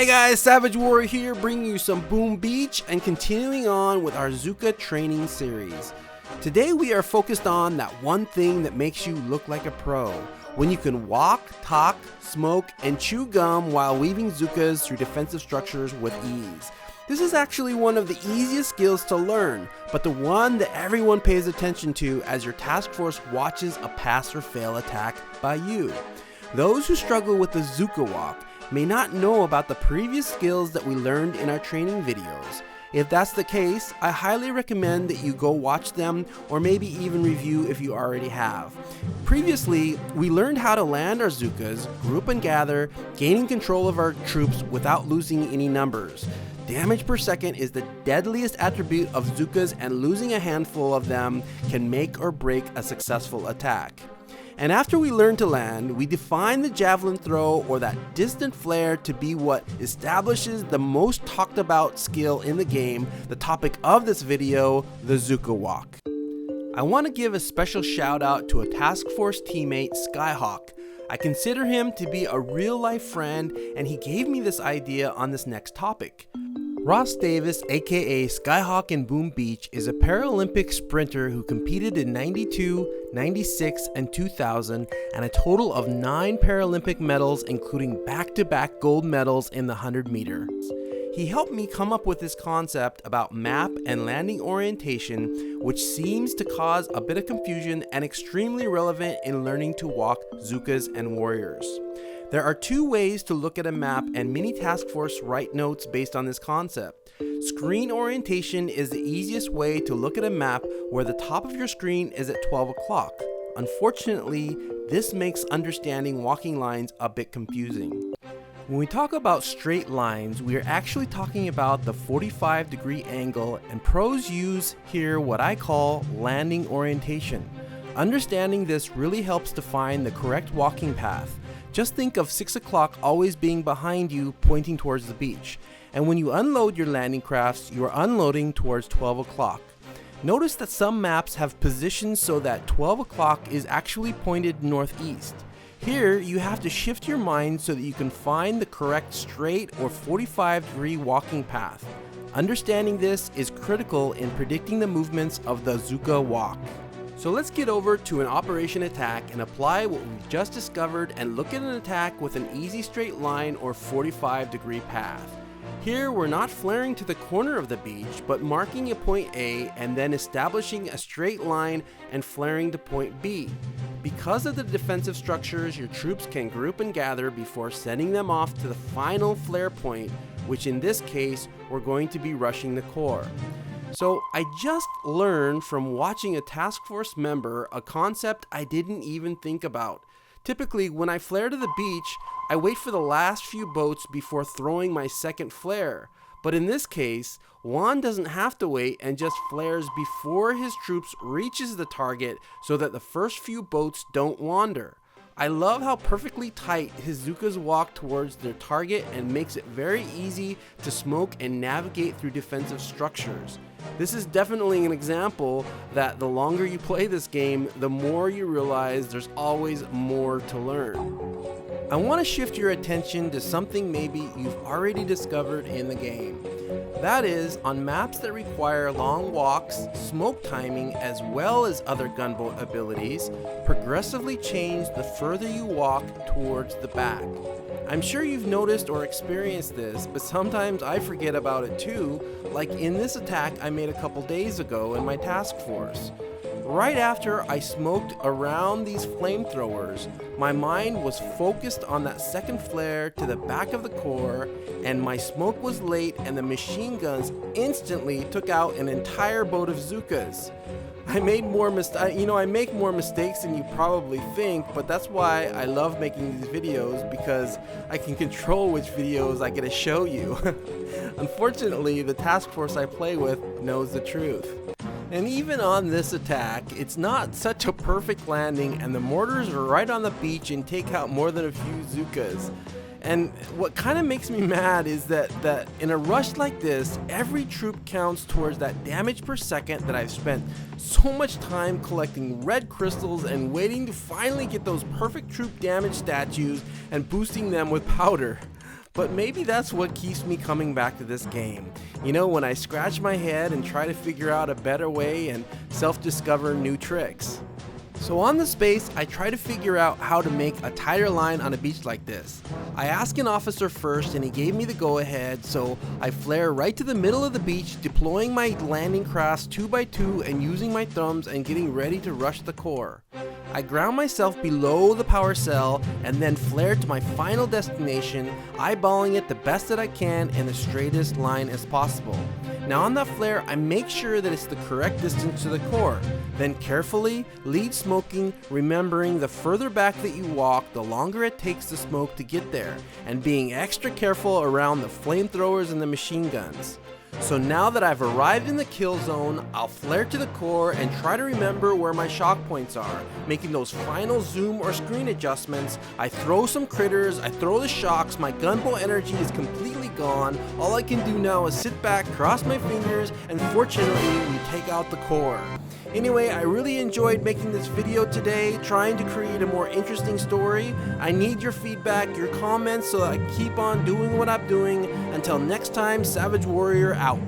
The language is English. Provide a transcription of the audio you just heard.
Hey guys, Savage Warrior here, bringing you some Boom Beach and continuing on with our Zooka training series. Today we are focused on that one thing that makes you look like a pro, when you can walk, talk, smoke, and chew gum while weaving Zookas through defensive structures with ease. This is actually one of the easiest skills to learn, but the one that everyone pays attention to as your task force watches a pass or fail attack by you. Those who struggle with the Zooka walk may not know about the previous skills that we learned in our training videos. If that's the case, I highly recommend that you go watch them or maybe even review if you already have. Previously, we learned how to land our Zookas, group and gather, gaining control of our troops without losing any numbers. Damage per second is the deadliest attribute of Zookas, and losing a handful of them can make or break a successful attack. And after we learn to land, we define the javelin throw or that distant flare to be what establishes the most talked about skill in the game, the topic of this video, the Zooka walk. I want to give a special shout out to a task force teammate, Skyhawk. I consider him to be a real life friend, and he gave me this idea on this next topic. Ross Davis, aka Skyhawk in Boom Beach, is a Paralympic sprinter who competed in 92, 96, and 2000, and a total of 9 Paralympic medals, including back-to-back gold medals in the 100 meters. He helped me come up with this concept about map and landing orientation, which seems to cause a bit of confusion and extremely relevant in learning to walk Zookas and warriors. There are 2 ways to look at a map, and many task force write notes based on this concept. Screen orientation is the easiest way to look at a map where the top of your screen is at 12 o'clock. Unfortunately, this makes understanding walking lines a bit confusing. When we talk about straight lines, we are actually talking about the 45-degree angle, and pros use here what I call landing orientation. Understanding this really helps define the correct walking path. Just think of 6 o'clock always being behind you, pointing towards the beach. And when you unload your landing crafts, you are unloading towards 12 o'clock. Notice that some maps have positions so that 12 o'clock is actually pointed northeast. Here, you have to shift your mind so that you can find the correct straight or 45-degree walking path. Understanding this is critical in predicting the movements of the Zooka walk. So let's get over to an operation attack and apply what we've just discovered and look at an attack with an easy straight line or 45-degree path. Here we're not flaring to the corner of the beach, but marking a point A and then establishing a straight line and flaring to point B. Because of the defensive structures, your troops can group and gather before sending them off to the final flare point, which in this case we're going to be rushing the core. So I just learned from watching a task force member a concept I didn't even think about. Typically, when I flare to the beach, I wait for the last few boats before throwing my second flare. But in this case, Juan doesn't have to wait and just flares before his troops reaches the target so that the first few boats don't wander. I love how perfectly tight his Zookas walk towards their target and makes it very easy to smoke and navigate through defensive structures. This is definitely an example that the longer you play this game, the more you realize there's always more to learn. I want to shift your attention to something maybe you've already discovered in the game. That is, on maps that require long walks, smoke timing, as well as other gunboat abilities, progressively change the further you walk towards the back. I'm sure you've noticed or experienced this, but sometimes I forget about it too, like in this attack I made a couple days ago in my task force. Right after I smoked around these flamethrowers, my mind was focused on that second flare to the back of the core, and my smoke was late and the machine guns instantly took out an entire boat of Zookas. I make more mistakes than you probably think, but that's why I love making these videos, because I can control which videos I get to show you. Unfortunately, the task force I play with knows the truth. And even on this attack, it's not such a perfect landing, and the mortars are right on the beach and take out more than a few Zookas. And what kind of makes me mad is that in a rush like this, every troop counts towards that damage per second that I've spent so much time collecting red crystals and waiting to finally get those perfect troop damage statues and boosting them with powder. but maybe that's what keeps me coming back to this game. You know, when I scratch my head and try to figure out a better way and self-discover new tricks. So on the space, I try to figure out how to make a tighter line on a beach like this. I asked an officer first and he gave me the go-ahead, so I flare right to the middle of the beach, deploying my landing crafts 2x2 and using my thumbs and getting ready to rush the core. I ground myself below the power cell and then flare to my final destination, eyeballing it the best that I can in the straightest line as possible. Now on that flare, I make sure that it's the correct distance to the core. Then carefully, lead smoking, remembering the further back that you walk, the longer it takes the smoke to get there, and being extra careful around the flamethrowers and the machine guns. So now that I've arrived in the kill zone, I'll flare to the core and try to remember where my shock points are, making those final zoom or screen adjustments. I throw some critters, I throw the shocks, my gunboat energy is completely gone. All I can do now is sit back, cross my fingers, and fortunately we take out the core. Anyway, I really enjoyed making this video today, trying to create a more interesting story. I need your feedback, your comments, so that I keep on doing what I'm doing. Until next time, Savage Warrior out.